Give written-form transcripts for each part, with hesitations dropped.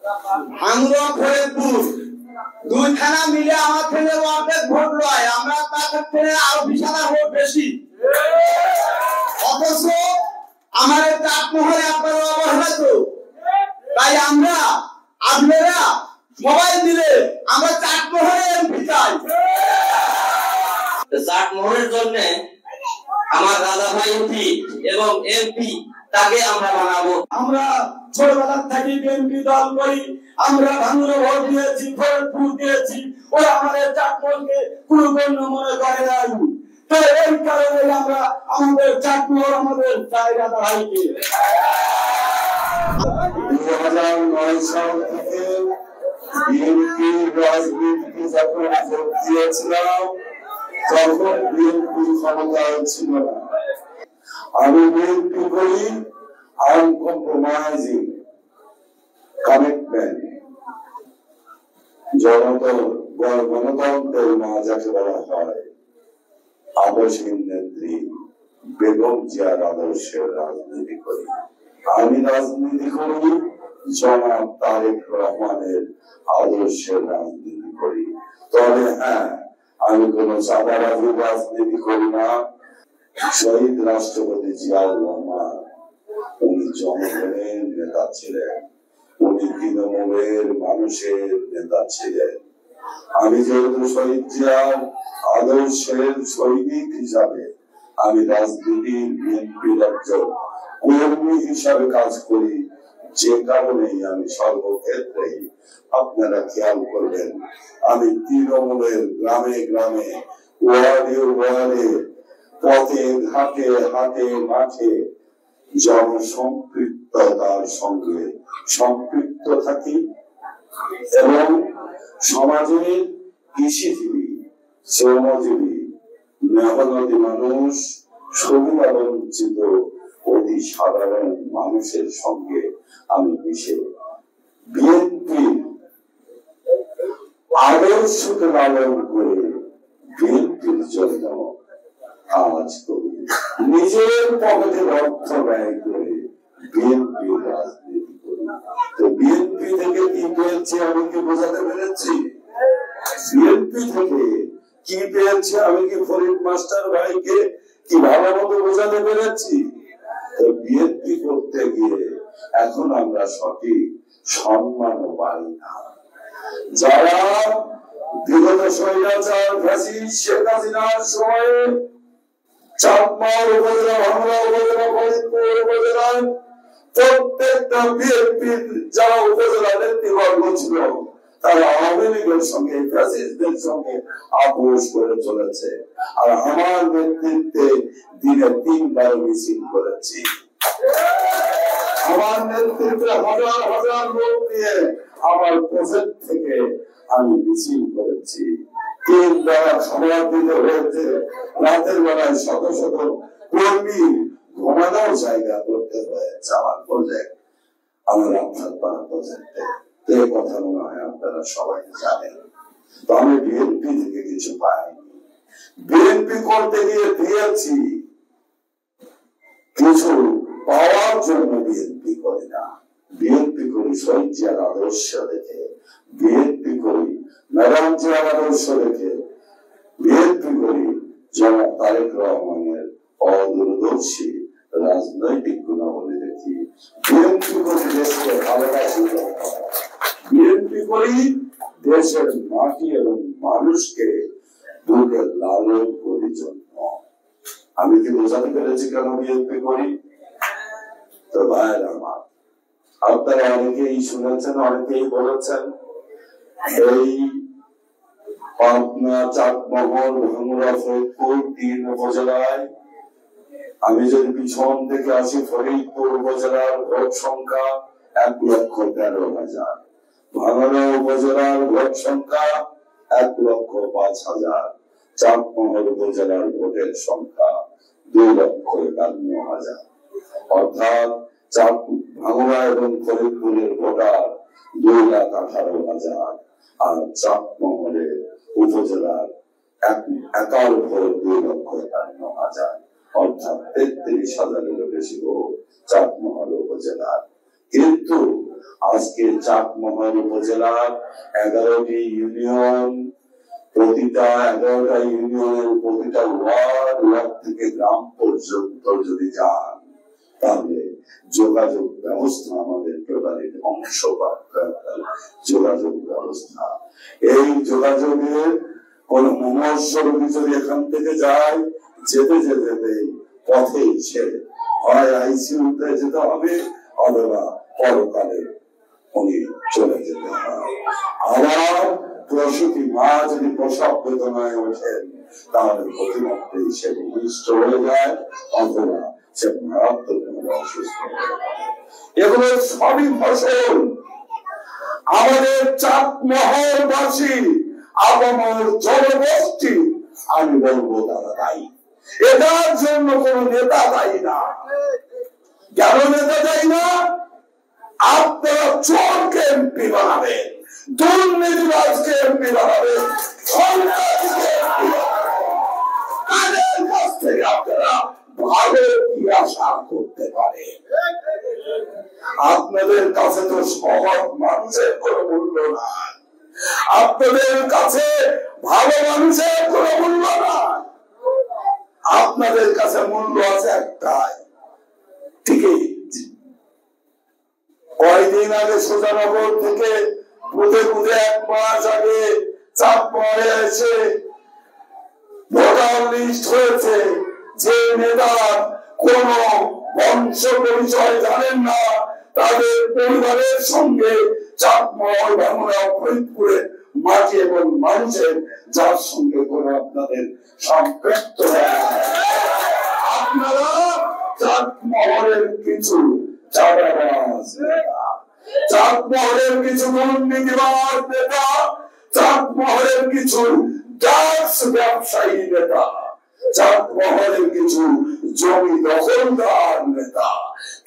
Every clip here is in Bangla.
ভাঙ্গুরা ফরিদপুর দুই থানা মিলে আমার থেকে অর্ধেক ভোট লয়, আমরা তাদের থেকে আরো 20,000 ভোট বেশি। অথচ আমাদের চাটমোহরে আপনারা অবহেলিত। তাই আমরা আপনারা সবাই মিলে আমরা চাটমোহরে এমপি চাই। চাটমোহরের জন্য আমার দাদা ভাই এমপি এবং এমপি তাকে আমরা বানাবো। আমরা ছোটবেলা থেকে বিএনপি দল করি, আমরা ভাঙ্গুরে ভোট দিয়েছি, ফরিদপুর দিয়েছি, ওরা আমাদের চাটমোহরকে কোনো গণ্য মনে করে নাই। তো এই কারণে আমরা আমাদের চাটমোহর আমাদের চাই দাদা ভাইকে। 2009 সাল থেকে বিএনপির রাজনীতিতে যখন যোগ দিয়েছিলাম তখন বিএনপি ক্ষমতায় ছিল না। আমি বিএনপি করি আনকম্প্রোমাইজিং কমিটমেন্ট, গণতন্ত্রের মা যাকে বলা হয়, আদর্শহীন নেত্রী বেগম জিয়ার আদর্শের রাজনীতি করি। আমি রাজনীতি করি জনাব তারেক রহমানের আদর্শের রাজনীতি করি। তবে হ্যাঁ, আমি কোন চাঁদাবাজির রাজনীতি করি না। শহীদ রাষ্ট্রপতি জিয়াউর রহমান উনি জনগণের নেতা ছিলেন, উনি তৃণমূলের মানুষের নেতা ছিলেন। আমি যেহেতু শহীদ জিয়ার আদর্শের সৈনিক হিসাবে আমি রাজনীতির বিএনপির একজন কর্মী হিসাবে কাজ করি, যে কারণেই আমি সর্বক্ষেত্রেই আপনারা খেয়াল করবেন আমি তৃণমূলের গ্রামে গ্রামে, ওয়ার্ডে ওয়ার্ডে, পথে ঘাটে হাটে মাঠে জনসম্পৃক্ততার সঙ্গে সম্পৃক্ত থাকি এবং সমাজের কৃষিজীবী, শ্রমজীবী, মেহনতি মানুষ, সুবিধা বঞ্চিত অতি সাধারণ মানুষের সঙ্গে আমি মিশে বিএনপির আদর্শকে লালন করে বিএনপির জন্য কাজ করি, নিজের পকেটের অর্থ ব্যয় করে বিএনপির রাজনীতি করি। তো বিএনপি থেকে কি পেয়েছে আমি কি বোঝাতে পেরেছি? বিএনপি থেকে কি পেয়েছে আমি কি ফরিদ মাস্টার ভাইকে কি ভালো মতো বোঝাতে পেরেছি? তো বিএনপি করতে গিয়ে এখন আমরা সঠিক সম্মানও পাই না। যারা বিগত স্বৈরাচার ফ্যাসিস্ট শেখ হাসিনার সময়ে চাটমোহর উপজেলা, ভাঙ্গুরা উপজেলা, ফরিদপুর উপজেলায় প্রত্যেকটা বিএনপির যারা উপজেলা নেতৃবর্গ ছিল তারা আওয়ামী লীগের সঙ্গে, ফ্যাসিস্টদের সঙ্গে আপোষ করে চলেছে। আর আমার নেতৃত্বে দিনে 3 বার মিছিল করেছি। আমার নেতৃত্বে হাজার হাজার লোক নিয়ে আমার প্রজেক্ট থেকে আমি মিছিল করেছি। 3 বার খাবার দিতে হয়েছে, রাতের বেলায় শত শত কর্মী ঘুমানোর জায়গা করতে হয়েছে আমার প্রজেক্ট, আমার আপনার পাড়া প্রজেক্টে। এই কথা মনে হয় আপনারা সবাই জানেন। তো আমি বিএনপি থেকে কিছু পাইনি, বিএনপি করতে গিয়ে দিয়েছি কিছু পাওয়ার জন্য বিএনপি করি না। বিএনপি করি শহীদ জিয়ার আদর্শ দেখে, বিএনপি করি ম্যাডাম জিয়ার আদর্শ দেখে, বিএনপি করি জনাব তারেক রহমানের অদূরদর্শী রাজনৈতিক গুণাবলী দেখি, বিএনপি করি দেশকে ভালোবাসি, বিএনপি করি দেশের মাটি এবং মানুষকে বুকে লালন করি জন্য। আমি কি বোঝাতে পেরেছি কেন বিএনপি করি? তো ভাইয়ের আমার, আপনারা অনেকেই শুনেছেন, অনেকেই বলেছেন এই পাবনা, চাটমোহর, ভাঙ্গুরা, ফরিদপুর 3 উপজেলায় আমি যদি পিছন থেকে আসি, ফরিদপুর উপজেলার ভোট সংখ্যা 1,13,000, ভাঙ্গুরা উপজেলার ভোট সংখ্যা 1,05,000, চাটমোহর উপজেলার ভোটের সংখ্যা 2,51,000। অর্থাৎ ভাঙ্গুরা এবং ফরিদপুরের ভোটার 2,18,000 আর চাটমোহরের উপজেলার একার ভোট 2,51,000, অর্থাৎ 33,000-এরও বেশি ভোট চাটমোহর উপজেলার। কিন্তু আজকে চাটমোহর উপজেলার 11টি ইউনিয়ন, প্রতিটা 11টা ইউনিয়নের প্রতিটা ওয়ার্ড থেকে গ্রাম পর্যন্ত যদি যান তাহলে যোগাযোগ ব্যবস্থা আমাদের প্রধানের অংশ যোগাযোগ ব্যবস্থা। এই যোগাযোগের কোন মুমূর্ষু রোগী যদি এখান থেকে যায়, যেতে যেতে পথে ছেড়ে হয় আইসিইউতে যেতে হবে অথবা পরকালে উনি চলে যেতে হয়। আবার প্রসূতি মা যদি প্রসব বেদনায় ওঠেন তাহলে প্রতিমধ্যে সে ভূমিষ্ঠ হয়ে যায় অথবা সে মারাত্মকভাবে অসুস্থ হয়ে যায়। এগুলো সবই ফসল আমাদের চাটমোহরবাসী আপামর জনগোষ্ঠী, আমি বলবো তারা দায়ী। এটার জন্য কোন নেতা দায়ী না। কেন নেতা দায়ী না? আপনারা চোরকে এমপি বানাবেন, দুর্নীতিবাজকে এমপি বানাবেন, তাদের কাছ থেকে আপনারা ভালো কি আশা করতে পারেন? আপনাদের কাছে তো সৎ মানুষের কোন মূল্য নাই, আপনাদের কাছে ভালো মানুষের কোন মূল্য নাই, আপনাদের কাছে মূল্য আছে একটাই টিকিট। কয়দিন আগে সুজানগর থেকে বুধে 1 মাস আগে চাটমোহরে এসে ভোটার লিস্ট হয়েছে, যে নেতার কোন বংশ পরিচয় জানেন না তাদের পরিবারের সঙ্গে চাটমোহর, ভাঙড়া, ফরিদপুরে মাটি এবং মানুষের যার সঙ্গে কোন আপনাদের সম্পৃক্ত আপনারা চাটমোহরের কিছু চাঁদাবাজ নেতা, চাটমোহরের কিছু দুর্নীতিবাজ নেতা, চাটমোহরের কিছু ড্রাগস ব্যবসায়ী নেতা, চাটমোহরের কিছু জমি দখলদার নেতা,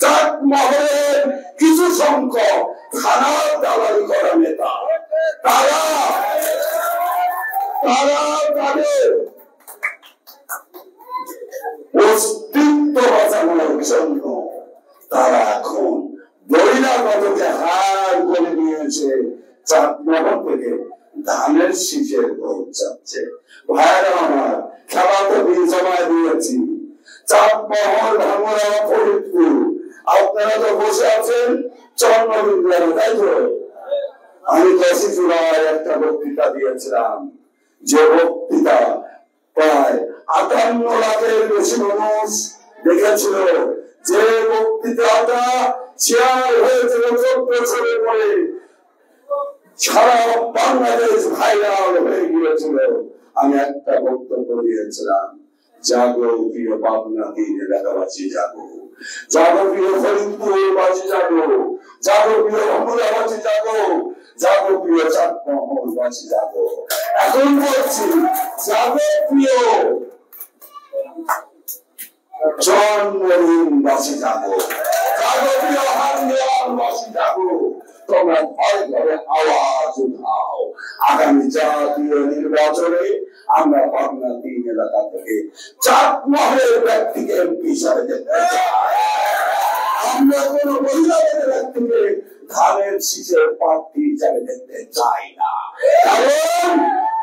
চাটমোহরের কিছু সংখ্যক থানার দালালি করা নেতা, তারা তাদের অস্তিত্ব বাঁচানোর জন্য তারা এখন বহিরাগতকে হার করে নিয়েছে। চাটমোহর থেকে ধানের শীষের ভোট যাচ্ছে। ভাইরা আমার, খেলা তো জমায় দিয়েছি। চাটমোহর, ভাঙড়া, ফরিদপুর, আপনারা তো বসে আছেন চন্দ্রবিন্দু, তাই তো? আমি 10 জুলাই একটা বক্তৃতা দিয়েছিলাম, যে বক্তৃতা প্রায় 58 লাখের বেশি মানুষ দেখেছিল, যে বক্তৃতাটা শেয়ার হয়েছিল 14 বছরের পরে, সারা বাংলাদেশ ভাইরাল হয়ে গিয়েছিল। আমি একটা বক্তব্য দিয়েছিলাম, জাগো প্রিয় পাবনা 3 এলাকাবাসী, জাগো, জাগো প্রিয় ফরিদপুরবাসী, জাগো, জাগো প্রিয় ভাঙড়াবাসী, জাগো, জাগো প্রিয় চাটমোহরবাসী, জাগো। এখন বলছি, জাগো প্রিয় জন্মদিনবাসী, জাগো, জাগো প্রিয় হাঙ্গিয়ারবাসী, জাগো। তোমরা ঘরে ঘরে আওয়াজ উঠাও। আগামী জাতীয় নির্বাচনে আমরা পাবনা 3 এলাকা থেকে চাটমোহরের ব্যক্তিকে এমপি হিসাবে দেখতে চাই। আমরা কোন বহিরাগত ব্যক্তিকে ধানের শীষের প্রার্থী হিসাবে দেখতে চাই না, কারণ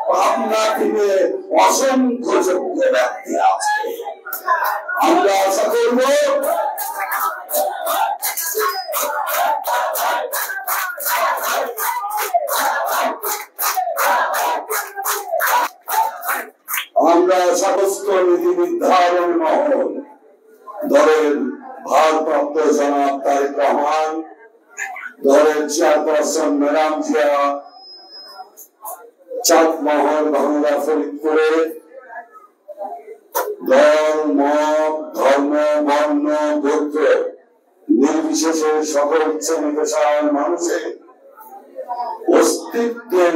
পাবনা থেকে অসংখ্য যোগ্য ব্যক্তি আছে। আমরা আশা করব আমরা সমস্ত নীতি নির্ধারণ মহল, দলের ভারপ্রাপ্ত জনাব তারেক রহমান, দলের চেয়ারপারসন ম্যাডাম জিয়া, চাটমোহর, ভাঙড়া, ফরিদপুরে দল, মত, ধর্ম, বর্ণ, গোত্র নির্বিশেষে সকল শ্রেণী পেশার মানুষের অস্তিত্বের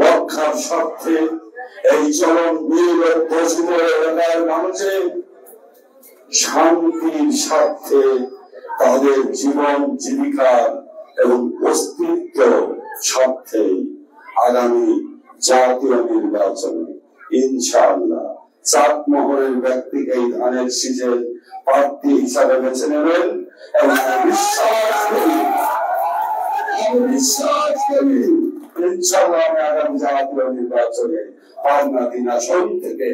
রক্ষার স্বার্থে এই চরম ঘোষিত এলাকার মানুষের শান্তির স্বার্থে, তাদের জীবন জীবিকার এবং অস্তিত্ব স্বার্থে আগামী জাতীয় নির্বাচনে ইনশাআল্লাহ চাটমোহরের ব্যক্তিকে এই ধানের শীষের প্রার্থী হিসাবে বেছে নেবেন এবং বিশ্বাস করি আমি বিশ্বাস করি ইনশাআল্লাহ আমি আগামী জাতীয় নির্বাচনে পাবনা ৩ আসন থেকে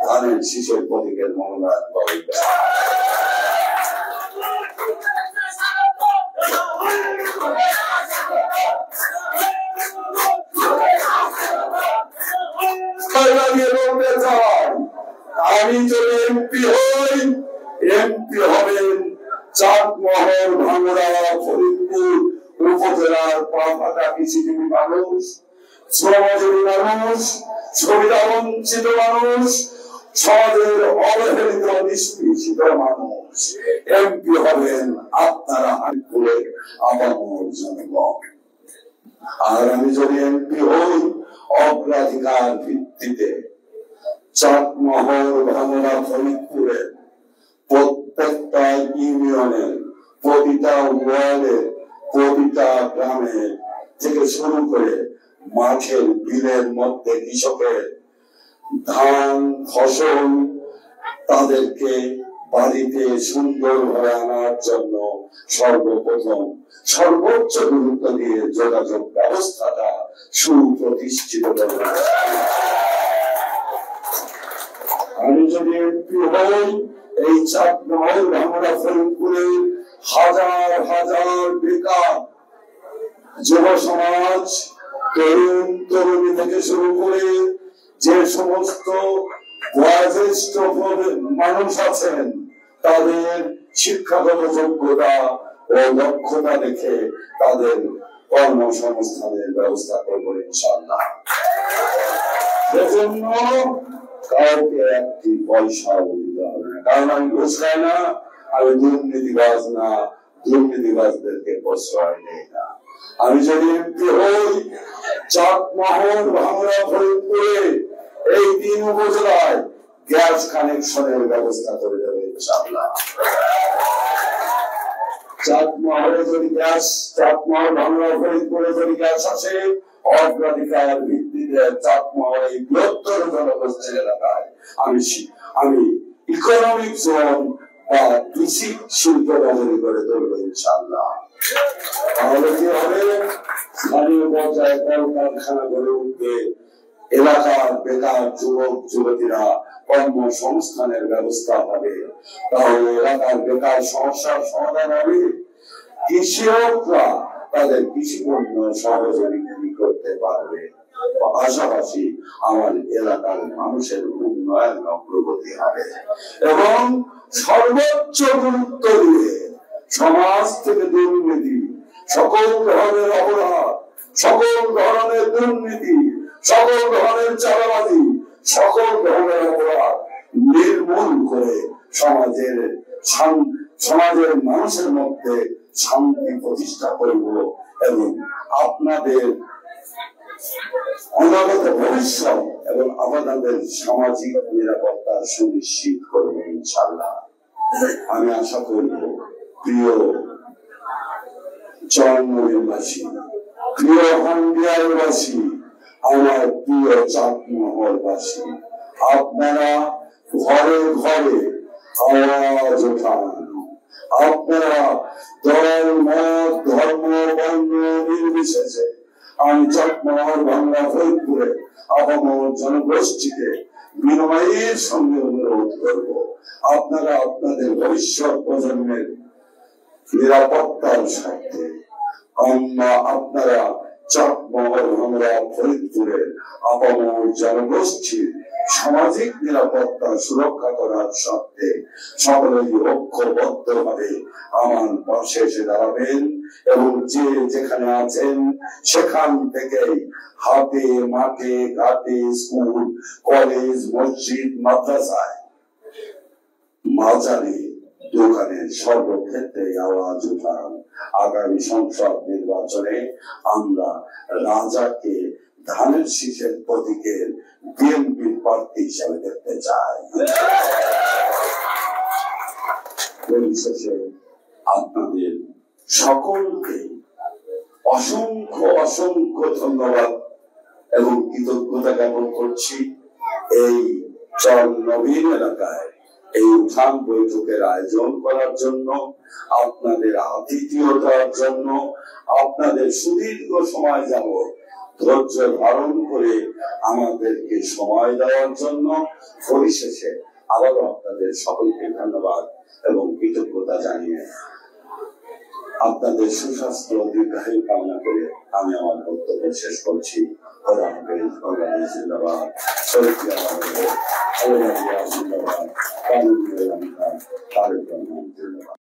ধানের শীষের প্রতীকের মনোনয়ন পাবো। আমি যদি এমপি হই, এমপি হবেন চাঁদমহল, ভাঙ্গুড়া, ফরিদপুর উপজেলার পাঁচটা কৃষিজীবী মানুষ, শ্রমজীবী মানুষ, সুবিধা বঞ্চিত মানুষ, সমাজের অবহেলিত নিষ্পেষিত মানুষ। এমপি হবেন আপনারা হাটপুরের আপামর জনগণ। আর আমি যদি এমপি হই, অগ্রাধিকার ভিত্তিতে চাঁদমহল, ভাঙ্গুড়া, ফরিদপুরের প্রত্যেকটা ইউনিয়নের প্রতিটা ওয়ার্ডের প্রতিটা গ্রামে থেকে শুরু করে মাঠের বিলের মধ্যে কৃষকের ধান ফসল তাদেরকে বাড়িতে সুন্দরভাবে আনার জন্য সর্বপ্রথম সর্বোচ্চ গুরুত্ব দিয়ে যোগাযোগ ব্যবস্থাটা সুপ্রতিষ্ঠিত করবে। আমি যদি এমপি হই, এই চাঁদমহল, ভাঙ্গুড়া, ফরিদপুরে হাজার হাজার বেকার যুব সমাজ, তরুণ তরুণী থেকে শুরু করে যে সমস্ত বয়োজ্যেষ্ঠ মানুষ আছেন, তাদের শিক্ষাগত যোগ্যতা ও দক্ষতা দেখে তাদের কর্মসংস্থানের ব্যবস্থা করবো ইনশাআল্লাহ। সেজন্য কাউকে একটি পয়সাও দিতে হবে না, কারণ আমি ঘুষ খাই না, আমি দুর্নীতিবাজ না, দুর্নীতিবাজদেরকে প্রশ্রয় নেই না। আমি যদি এমপি হই, চাঁদমহল, ভাঙ্গুড়া, ফরিদপুরে এই 3 উপজেলায় গ্যাস কানেকশনের ব্যবস্থা করে দেবে ইনশাআল্লাহ। চাঁদমহলে যদি গ্যাস, চাঁদমহল, ভাঙ্গুড়া, ফরিদপুরে যদি গ্যাস আসে, অগ্রাধিকার ভিত্তিতে চাঁদমহল এই বৃহত্তর জনগোষ্ঠীর এলাকায় আমি ইকোনমিক জোন বা কৃষি শিল্প বাজারে করে তুলবো ইনশাআল্লাহ। তাহলে কি হবে? স্থানীয় পর্যায়ে কলকারখানা গড়ে উঠবে, এলাকার বেকার যুবক যুবতীরা কর্মসংস্থানের ব্যবস্থা হবে, তাহলে এলাকার বেকার সমস্যার সমাধান হবে। কৃষকরা তাদের কৃষি পণ্য সহজে বিক্রি করতে পারবে, পাশাপাশি আমার এলাকার মানুষের উন্নয়ন অগ্রগতি হবে এবং সর্বোচ্চ গুরুত্ব দিয়ে সমাজ থেকে দুর্নীতি, সকল ধরনের অপরাধ, সকল ধরনের দুর্নীতি, সকল ধরনের চাঁদাবাজি, সকল ধরনের অপরাধ নির্মূল করে সমাজের মানুষের মধ্যে শান্তি প্রতিষ্ঠা করব এবং আপনাদের অনাগত ভবিষ্যৎ এবং আপনাদের সামাজিক নিরাপত্তা সুনিশ্চিত করব ইনশাআল্লাহ। আমি আশা করব প্রিয় চরমবাসী, প্রিয় হান্ডিয়ারবাসী, আমার প্রিয় চাঁদমহলবাসী, আপনারা ঘরে ঘরে আওয়াজ ওঠান। আপনারা দল, মত, ধর্ম, বর্ণ নির্বিশেষে আমি চাঁদমহল, ভাঙ্গুড়া, ফরিদপুরে আপামর জনগোষ্ঠীকে বিনয়ের সঙ্গে অনুরোধ করব, আপনারা আপনাদের ভবিষ্যৎ প্রজন্মের নিরাপত্তার স্বার্থে আপনারা চাঁদমহল, ভাঙ্গুড়া, ফরিদপুরের আপামর জনগোষ্ঠীর সামাজিক নিরাপত্তা সুরক্ষা করার স্বার্থে সকলেই ঐক্যবদ্ধ ভাবে আমার পাশে এসে দাঁড়াবেন এবং যে যেখানে আছেন সেখান থেকে হাতে, মাঠে, ঘাটে, স্কুল, কলেজ, মসজিদ, মাদ্রাসায়, মাজারে, দোকানে সর্বক্ষেত্রে আওয়াজ উঠান। আগামী সংসদ নির্বাচনে আমরা রাজাকে ধানের শীষের প্রতীকের বিএনপির প্রার্থী হিসাবে দেখতে চাই। পরিশেষে আপনাদের সকলকে অসংখ্য অসংখ্য ধন্যবাদ এবং কৃতজ্ঞতা জ্ঞাপন করছি। এই চর নবীন এলাকায় এই উঠান বৈঠকের আয়োজন করার জন্য, আপনাদের আতিথেয়তার জন্য, আপনাদের সুদীর্ঘ সময় যাবত ধৈর্য ধারণ করে আমাদেরকে সময় দেওয়ার জন্য পরিশেষে আবারও আপনাদের সকলকে ধন্যবাদ এবং কৃতজ্ঞতা জানিয়ে আপনাদের সুস্বাস্থ্য দীর্ঘায়ু কামনা করে আমি আমার বক্তব্য শেষ করছি। খোদা হাফেজ, বাংলাদেশ জিন্দাবাদ, শরীফ জিন্দাবাদ, জিন্দাবাদ, তারেক রহমান জিন্দাবাদ।